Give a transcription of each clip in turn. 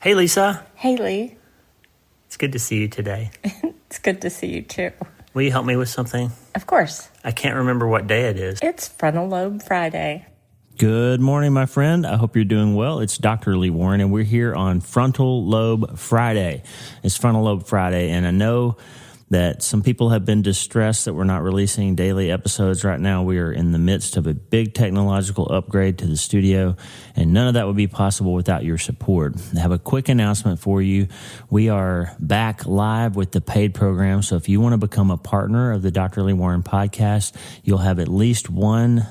Hey, Lisa. Hey, Lee. It's good to see you today. It's good to see you, too. Will you help me with something? Of course. I can't remember what day it is. It's Frontal Lobe Friday. Good morning, my friend. I hope you're doing well. It's Dr. Lee Warren, and we're here on Frontal Lobe Friday. It's Frontal Lobe Friday, and I know that some people have been distressed that we're not releasing daily episodes right now. We are in the midst of a big technological upgrade to the studio, and none of that would be possible without your support. I have a quick announcement for you. We are back live with the paid program, so if you want to become a partner of the Dr. Lee Warren podcast, you'll have at least one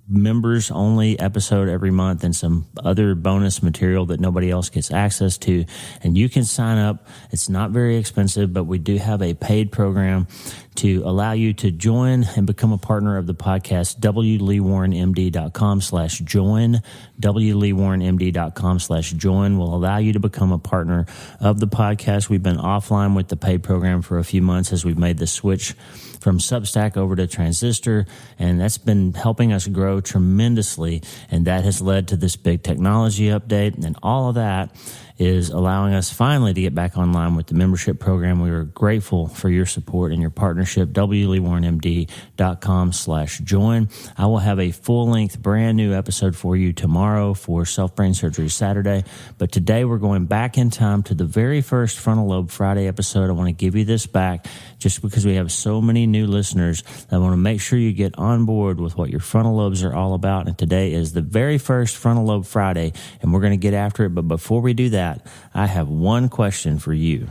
members only episode every month and some other bonus material that nobody else gets access to. And you can sign up. It's not very expensive, but we do have a paid program to allow you to join and become a partner of the podcast. wleewarrenmd.com/join. wleewarrenmd.com/join will allow you to become a partner of the podcast. We've been offline with the paid program for a few months as we've made the switch from Substack over to Transistor, and that's been helping us grow tremendously, and that has led to this big technology update, and all of that is allowing us finally to get back online with the membership program. We are grateful for your support and your partnership. wleewarrenmd.com/join. I will have a full-length brand new episode for you tomorrow for Self-Brain Surgery Saturday, but today we're going back in time to the very first Frontal Lobe Friday episode. I want to give you this back just because we have so many new listeners. I want to make sure you get on board with what your frontal lobes are all about, and today is the very first Frontal Lobe Friday, and we're going to get after it. But before we do that, I have one question for you.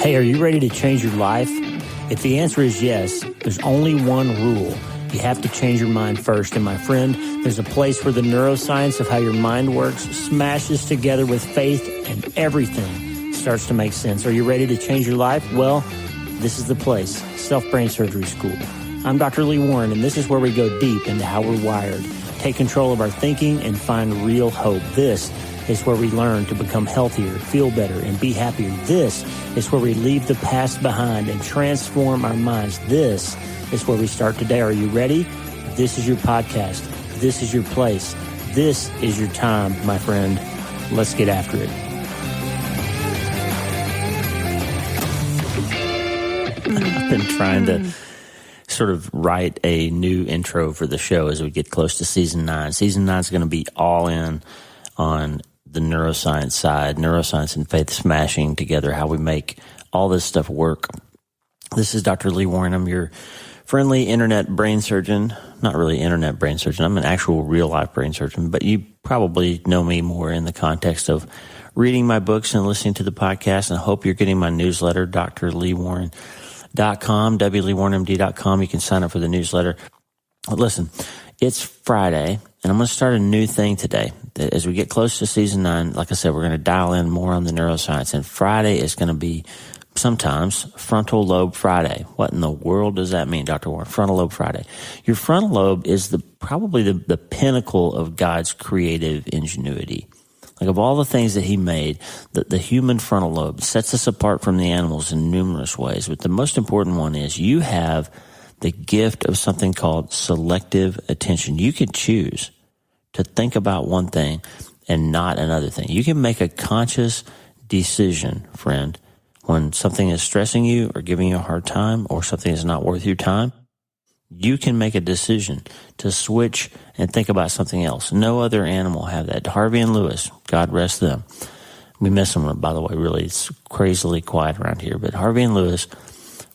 Hey, are you ready to change your life? If the answer is yes, there's only one rule. You have to change your mind first. And my friend, there's a place where the neuroscience of how your mind works smashes together with faith, and everything starts to make sense. Are you ready to change your life? Well, this is the place, Self-Brain Surgery School. I'm Dr. Lee Warren, and this is where we go deep into how we're wired, take control of our thinking, and find real hope. This is where we learn to become healthier, feel better, and be happier. This is where we leave the past behind and transform our minds. This is where we start today. Are you ready? This is your podcast. This is your place. This is your time, my friend. Let's get after it. I've been trying to sort of write a new intro for the show as we get close to season 9. Season 9 is going to be all in on the neuroscience side, neuroscience and faith smashing together, how we make all this stuff work. This is Dr. Lee Warren. I'm your friendly internet brain surgeon. Not really internet brain surgeon. I'm an actual real-life brain surgeon, but you probably know me more in the context of reading my books and listening to the podcast, and I hope you're getting my newsletter, drleewarren.com, wleewarrenmd.com. You can sign up for the newsletter. Listen, it's Friday, and I'm going to start a new thing today. As we get close to season 9, like I said, we're going to dial in more on the neuroscience, and Friday is going to be sometimes Frontal Lobe Friday. What in the world does that mean, Dr. Warren? Frontal Lobe Friday. Your frontal lobe is probably the pinnacle of God's creative ingenuity. Like, of all the things that he made, the human frontal lobe sets us apart from the animals in numerous ways. But the most important one is you have the gift of something called selective attention. You can choose to think about one thing and not another thing. You can make a conscious decision, friend, when something is stressing you or giving you a hard time or something is not worth your time. You can make a decision to switch and think about something else. No other animal have that. Harvey and Lewis, God rest them. We miss them, by the way, really. It's crazily quiet around here. But Harvey and Lewis,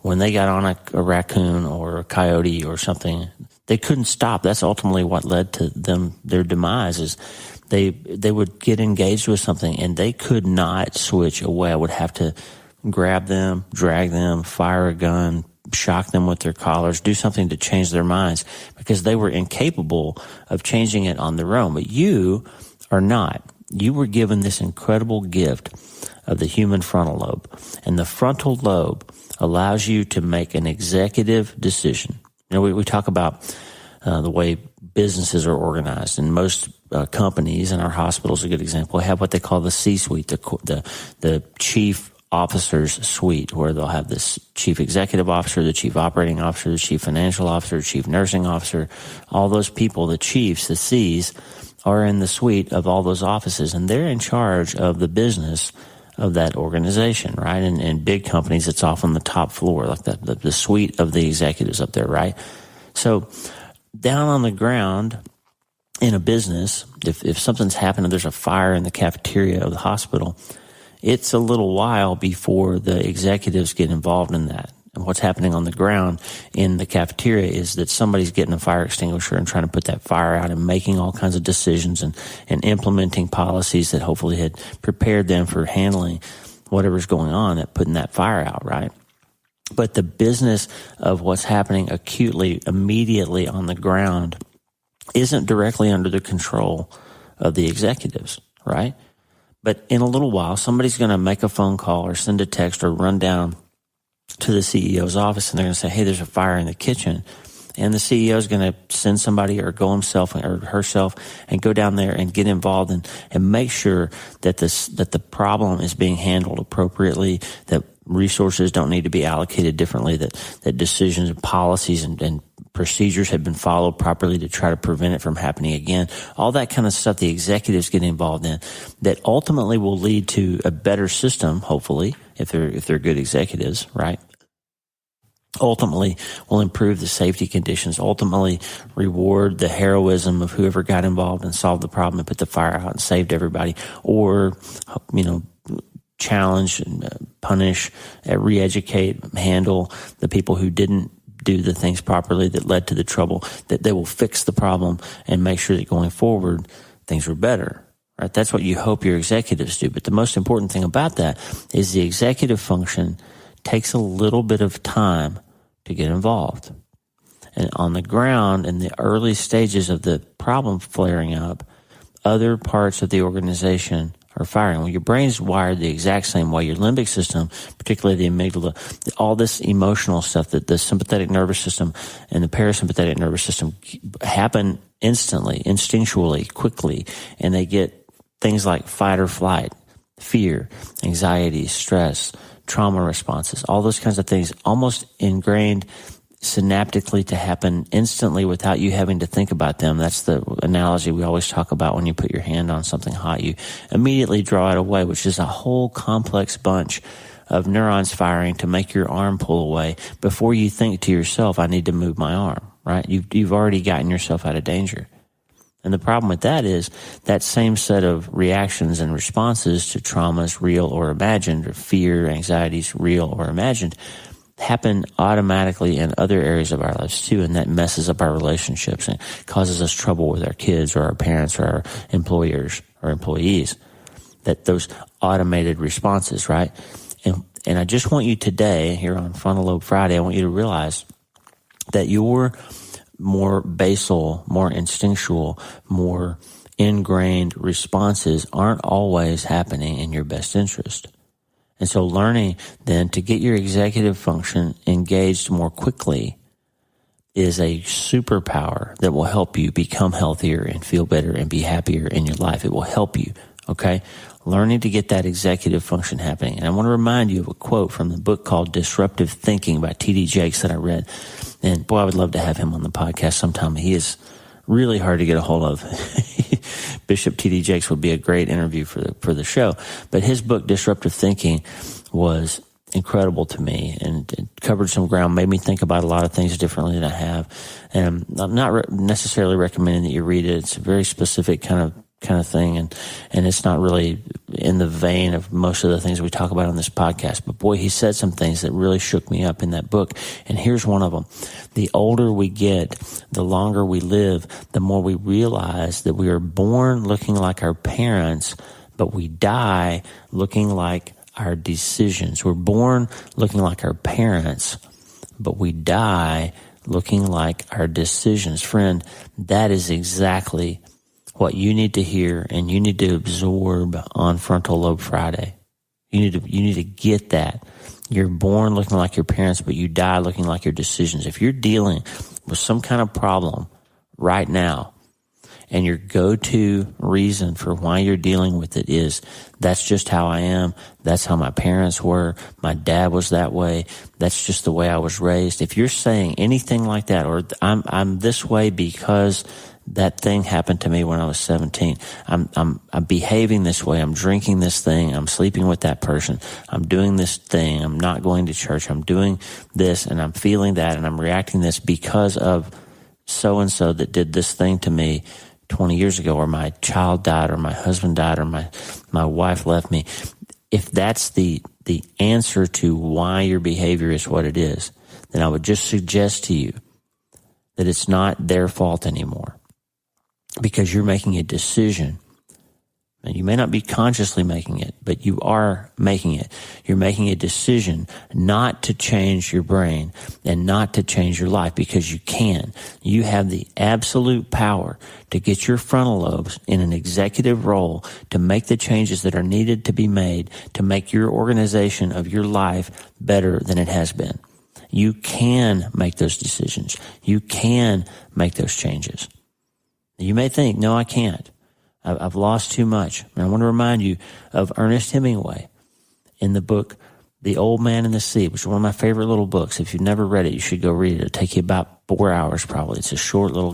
when they got on a raccoon or a coyote or something, they couldn't stop. That's ultimately what led to them, their demise, is they would get engaged with something and they could not switch away. I would have to grab them, drag them, fire a gun, shock them with their collars, do something to change their minds, because they were incapable of changing it on their own. But you are not. You were given this incredible gift of the human frontal lobe. And the frontal lobe allows you to make an executive decision. You know, we talk about the way businesses are organized, and most companies, and our hospitals are a good example, have what they call the C-suite, the chief officer's suite, where they'll have this chief executive officer, the chief operating officer, the chief financial officer, chief nursing officer, all those people, the chiefs, the C's, are in the suite of all those offices, and they're in charge of the business of that organization, right? And in big companies, it's often the top floor, like the suite of the executives up there, right? So down on the ground in a business, if something's happened and there's a fire in the cafeteria of the hospital, it's a little while before the executives get involved in that. And what's happening on the ground in the cafeteria is that somebody's getting a fire extinguisher and trying to put that fire out and making all kinds of decisions and implementing policies that hopefully had prepared them for handling whatever's going on, at putting that fire out, right? But the business of what's happening acutely, immediately on the ground isn't directly under the control of the executives, right? But in a little while, somebody's going to make a phone call or send a text or run down to the CEO's office, and they're going to say, hey, there's a fire in the kitchen. And the CEO is going to send somebody or go himself or herself and go down there and get involved and make sure that the problem is being handled appropriately, that resources don't need to be allocated differently, that decisions and policies and procedures have been followed properly to try to prevent it from happening again. All that kind of stuff the executives get involved in that ultimately will lead to a better system, hopefully, if they're good executives, right? Ultimately will improve the safety conditions, ultimately reward the heroism of whoever got involved and solved the problem and put the fire out and saved everybody, or, challenge and punish, re-educate, handle the people who didn't do the things properly that led to the trouble, that they will fix the problem and make sure that going forward things are better, right? That's what you hope your executives do. But the most important thing about that is the executive function takes a little bit of time to get involved. And on the ground, in the early stages of the problem flaring up, other parts of the organization are firing. Well, your brain's wired the exact same way. Your limbic system, particularly the amygdala, all this emotional stuff, that the sympathetic nervous system and the parasympathetic nervous system happen instantly, instinctually, quickly, and they get things like fight or flight, fear, anxiety, stress, trauma responses, all those kinds of things almost ingrained synaptically to happen instantly without you having to think about them. That's the analogy we always talk about. When you put your hand on something hot, you immediately draw it away, which is a whole complex bunch of neurons firing to make your arm pull away before you think to yourself, I need to move my arm, right? You've already gotten yourself out of danger. And the problem with that is that same set of reactions and responses to traumas, real or imagined, or fear, anxieties, real or imagined, happen automatically in other areas of our lives too, and that messes up our relationships and causes us trouble with our kids or our parents or our employers or employees. That those automated responses, right? And I just want you today, here on Frontal Lobe Friday, I want you to realize that your more basal, more instinctual, more ingrained responses aren't always happening in your best interest. And so learning then to get your executive function engaged more quickly is a superpower that will help you become healthier and feel better and be happier in your life. It will help you, okay? Learning to get that executive function happening. And I want to remind you of a quote from the book called Disruptive Thinking by T.D. Jakes that I read. And boy, I would love to have him on the podcast sometime. He is really hard to get a hold of. Bishop T.D. Jakes would be a great interview for the show. But his book, Disruptive Thinking, was incredible to me and it covered some ground, made me think about a lot of things differently than I have. And I'm not necessarily recommending that you read it. It's a very specific kind of thing, and it's not really in the vein of most of the things we talk about on this podcast. But boy, he said some things that really shook me up in that book. And here's one of them. The older we get, the longer we live, the more we realize that we are born looking like our parents, but we die looking like our decisions. We're born looking like our parents, but we die looking like our decisions. Friend, that is exactly what you need to hear and you need to absorb on Frontal Lobe Friday. You need to get that. You're born looking like your parents, but you die looking like your decisions. If you're dealing with some kind of problem right now, and your go-to reason for why you're dealing with it is, that's just how I am. That's how my parents were. My dad was that way. That's just the way I was raised. If you're saying anything like that, or I'm this way because that thing happened to me when I was 17. I'm behaving this way. I'm drinking this thing. I'm sleeping with that person. I'm doing this thing. I'm not going to church. I'm doing this and I'm feeling that and I'm reacting this because of so-and-so that did this thing to me 20 years ago, or my child died, or my husband died, or my wife left me. If that's the answer to why your behavior is what it is, then I would just suggest to you that it's not their fault anymore, because you're making a decision. And you may not be consciously making it, but you are making it. You're making a decision not to change your brain and not to change your life, because you can. You have the absolute power to get your frontal lobes in an executive role to make the changes that are needed to be made to make your organization of your life better than it has been. You can make those decisions. You can make those changes. You may think, no, I can't. I've lost too much. And I want to remind you of Ernest Hemingway in the book, The Old Man and the Sea, which is one of my favorite little books. If you've never read it, you should go read it. It'll take you about 4 hours probably. It's a short little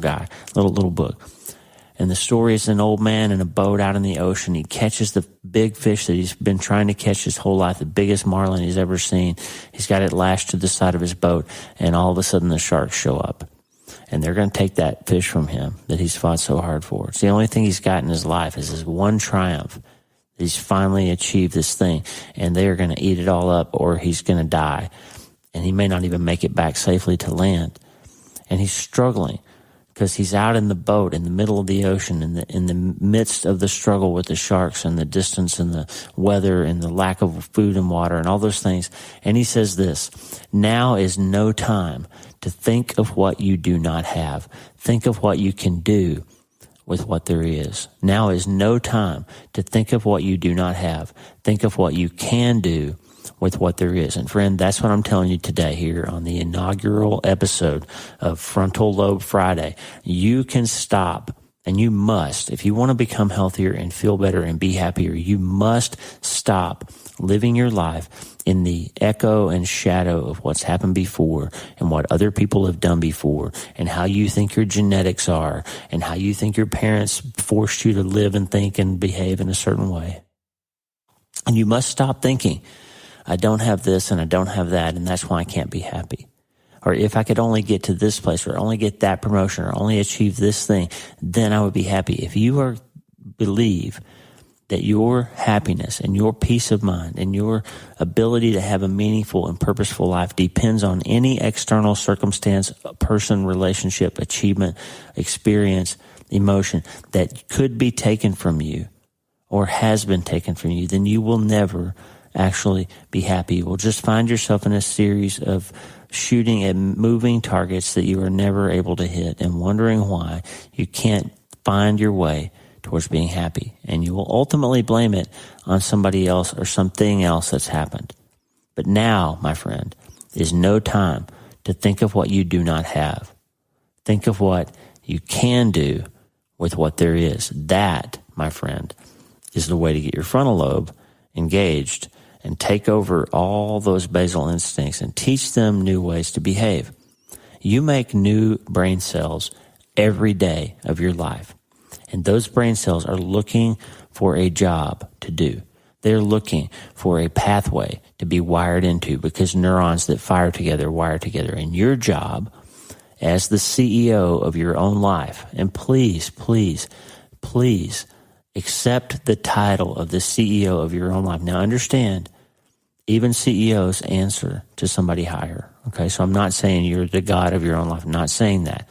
little book. And the story is an old man in a boat out in the ocean. He catches the big fish that he's been trying to catch his whole life, the biggest marlin he's ever seen. He's got it lashed to the side of his boat, and all of a sudden the sharks show up. And they're going to take that fish from him that he's fought so hard for. It's the only thing he's got in his life is his one triumph. He's finally achieved this thing, and they are going to eat it all up, or he's going to die. And he may not even make it back safely to land. And he's struggling because he's out in the boat in the middle of the ocean, in the midst of the struggle with the sharks and the distance and the weather and the lack of food and water and all those things. And he says this: now is no time to think of what you do not have. Think of what you can do with what there is. Now is no time to think of what you do not have. Think of what you can do with what there is. And friend, that's what I'm telling you today here on the inaugural episode of Frontal Lobe Friday. You can stop, and you must, if you want to become healthier and feel better and be happier, you must stop living your life in the echo and shadow of what's happened before and what other people have done before and how you think your genetics are and how you think your parents forced you to live and think and behave in a certain way. And you must stop thinking, I don't have this and I don't have that, and that's why I can't be happy. Or if I could only get to this place, or only get that promotion, or only achieve this thing, then I would be happy. If you believe that your happiness and your peace of mind and your ability to have a meaningful and purposeful life depends on any external circumstance, person, relationship, achievement, experience, emotion that could be taken from you or has been taken from you, then you will never actually be happy. You will just find yourself in a series of shooting at moving targets that you are never able to hit and wondering why you can't find your way towards being happy. And you will ultimately blame it on somebody else or something else that's happened. But now, my friend, is no time to think of what you do not have. Think of what you can do with what there is. That, my friend, is the way to get your frontal lobe engaged and take over all those basal instincts and teach them new ways to behave. You make new brain cells every day of your life. And those brain cells are looking for a job to do. They're looking for a pathway to be wired into, because neurons that fire together wire together. And your job as the CEO of your own life, and please, please, please accept the title of the CEO of your own life. Now understand, even CEOs answer to somebody higher. Okay, so I'm not saying you're the God of your own life. I'm not saying that,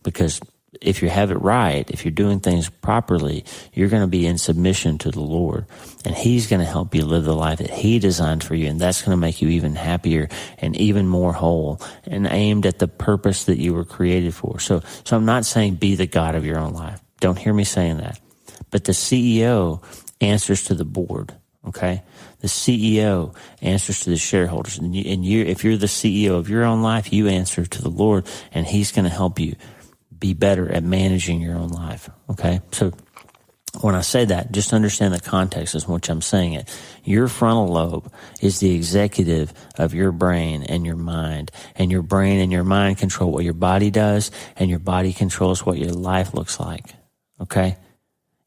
because if you have it right, if you're doing things properly, you're going to be in submission to the Lord, and He's going to help you live the life that He designed for you, and that's going to make you even happier and even more whole and aimed at the purpose that you were created for. So I'm not saying be the God of your own life. Don't hear me saying that. But the CEO answers to the board, okay? The CEO answers to the shareholders. And if you're the CEO of your own life, you answer to the Lord, and He's going to help you be better at managing your own life, okay? So When I say that, just understand the context in which I'm saying it. Your frontal lobe is the executive of your brain and your mind. And your brain and your mind control what your body does, and your body controls what your life looks like. Okay?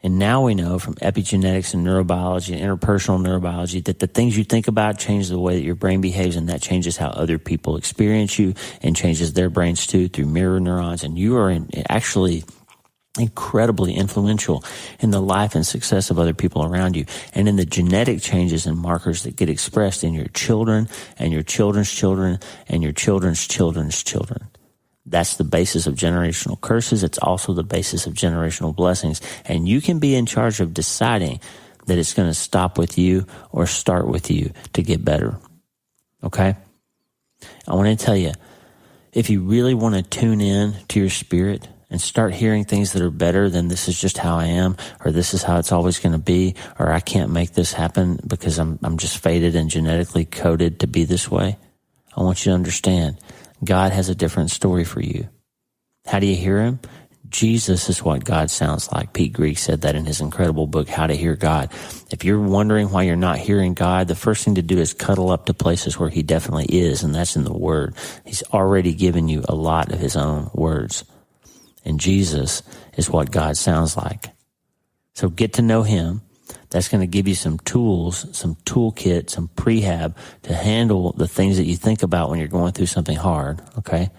And now we know from epigenetics and neurobiology and interpersonal neurobiology that the things you think about change the way that your brain behaves, and that changes how other people experience you and changes their brains too through mirror neurons. And you are actually incredibly influential in the life and success of other people around you, and in the genetic changes and markers that get expressed in your children and your children's children and your children's children's children. That's the basis of generational curses. It's also the basis of generational blessings. And you can be in charge of deciding that it's going to stop with you or start with you to get better. Okay? I want to tell you, if you really want to tune in to your spirit and start hearing things that are better than this is just how I am, or this is how it's always going to be, or I can't make this happen because I'm just fated and genetically coded to be this way, I want you to understand God has a different story for you. How do you hear him? Jesus is what God sounds like. Pete Greig said that in his incredible book, How to Hear God. If you're wondering why you're not hearing God, the first thing to do is cuddle up to places where he definitely is, and that's in the Word. He's already given you a lot of his own words. And Jesus is what God sounds like. So get to know him. That's going to give you some tools, some toolkit, some prehab to handle the things that you think about when you're going through something hard, okay?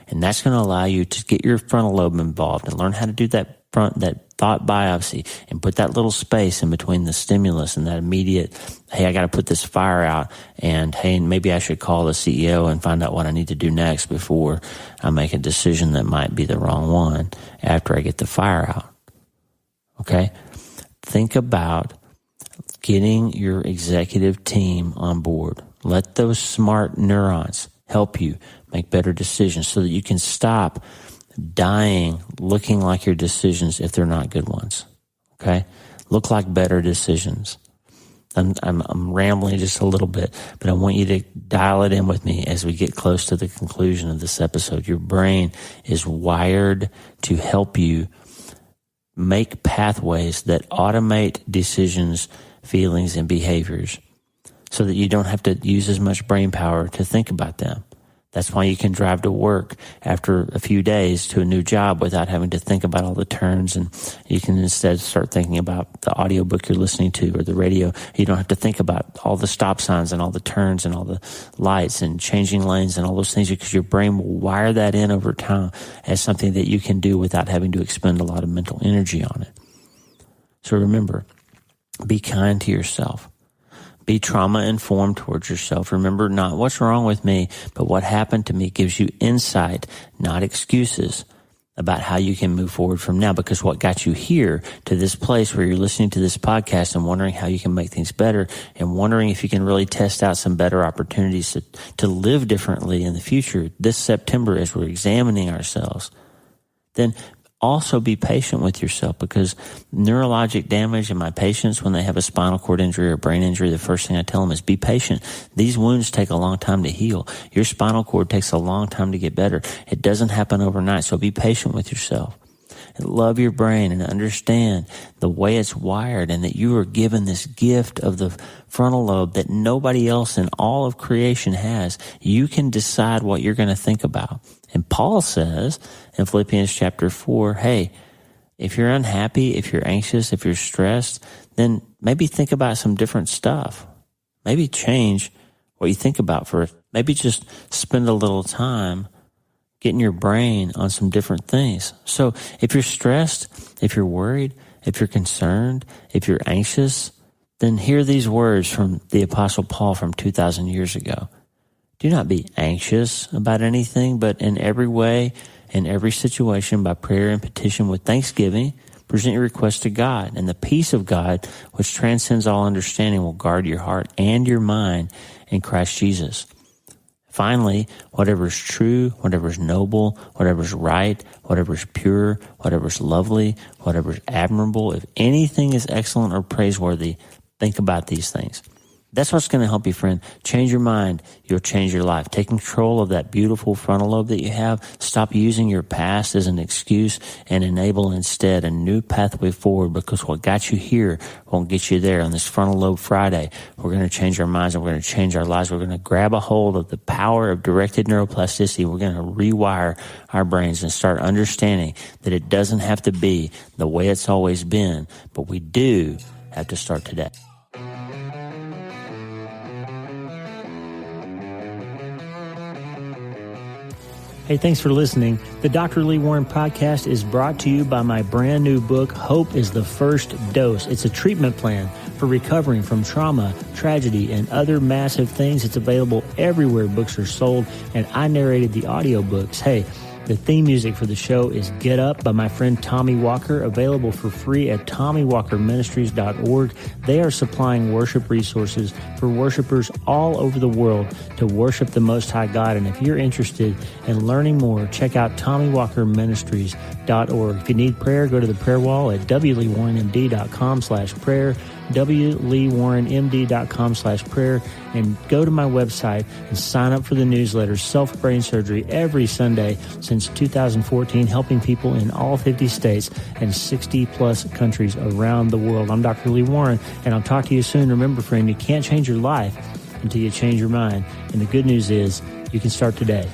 And that's going to allow you to get your frontal lobe involved and learn how to do that thought biopsy and put that little space in between the stimulus and that immediate, hey, I got to put this fire out, and hey, maybe I should call the CEO and find out what I need to do next before I make a decision that might be the wrong one after I get the fire out, okay? Think about getting your executive team on board. Let those smart neurons help you make better decisions so that you can stop dying looking like your decisions if they're not good ones. Okay? Look like better decisions. I'm rambling just a little bit, but I want you to dial it in with me as we get close to the conclusion of this episode. Your brain is wired to help you make pathways that automate decisions, feelings, and behaviors so that you don't have to use as much brain power to think about them. That's why you can drive to work after a few days to a new job without having to think about all the turns, and you can instead start thinking about the audiobook you're listening to or the radio. You don't have to think about all the stop signs and all the turns and all the lights and changing lanes and all those things, because your brain will wire that in over time as something that you can do without having to expend a lot of mental energy on it. So remember, be kind to yourself. Be trauma-informed towards yourself. Remember not what's wrong with me, but what happened to me gives you insight, not excuses, about how you can move forward from now. Because what got you here to this place where you're listening to this podcast and wondering how you can make things better and wondering if you can really test out some better opportunities to live differently in the future this September as we're examining ourselves, then also be patient with yourself, because neurologic damage in my patients, when they have a spinal cord injury or brain injury, the first thing I tell them is be patient. These wounds take a long time to heal. Your spinal cord takes a long time to get better. It doesn't happen overnight, so be patient with yourself. And love your brain and understand the way it's wired, and that you are given this gift of the frontal lobe that nobody else in all of creation has. You can decide what you're going to think about. And Paul says in Philippians chapter 4, hey, if you're unhappy, if you're anxious, if you're stressed, then maybe think about some different stuff. Maybe change what you think about first. Maybe just spend a little time getting your brain on some different things. So if you're stressed, if you're worried, if you're concerned, if you're anxious, then hear these words from the Apostle Paul from 2,000 years ago. Do not be anxious about anything, but in every way, in every situation, by prayer and petition with thanksgiving, present your requests to God. And the peace of God, which transcends all understanding, will guard your heart and your mind in Christ Jesus. Finally, whatever is true, whatever is noble, whatever is right, whatever is pure, whatever is lovely, whatever is admirable, if anything is excellent or praiseworthy, think about these things. That's what's going to help you, friend. Change your mind. You'll change your life. Take control of that beautiful frontal lobe that you have. Stop using your past as an excuse and enable instead a new pathway forward, because what got you here won't get you there. On this Frontal Lobe Friday, we're going to change our minds and we're going to change our lives. We're going to grab a hold of the power of directed neuroplasticity. We're going to rewire our brains and start understanding that it doesn't have to be the way it's always been, but we do have to start today. Hey, thanks for listening. The Dr. Lee Warren podcast is brought to you by my brand new book, Hope is the First Dose. It's a treatment plan for recovering from trauma, tragedy, and other massive things. It's available everywhere books are sold, and I narrated the audiobooks. Hey, the theme music for the show is Get Up by my friend Tommy Walker, available for free at TommyWalkerMinistries.org. They are supplying worship resources for worshipers all over the world to worship the Most High God. And if you're interested in learning more, check out TommyWalkerMinistries.org. If you need prayer, go to the prayer wall at wleewarrenmd.com/prayer, wleewarrenmd.com/prayer, and go to my website and sign up for the newsletter, Self-Brain Surgery, every Sunday since 2014, helping people in all 50 states and 60-plus countries around the world. I'm Dr. Lee Warren, and I'll talk to you soon. Remember, friend, you can't change your life until you change your mind. And the good news is you can start today.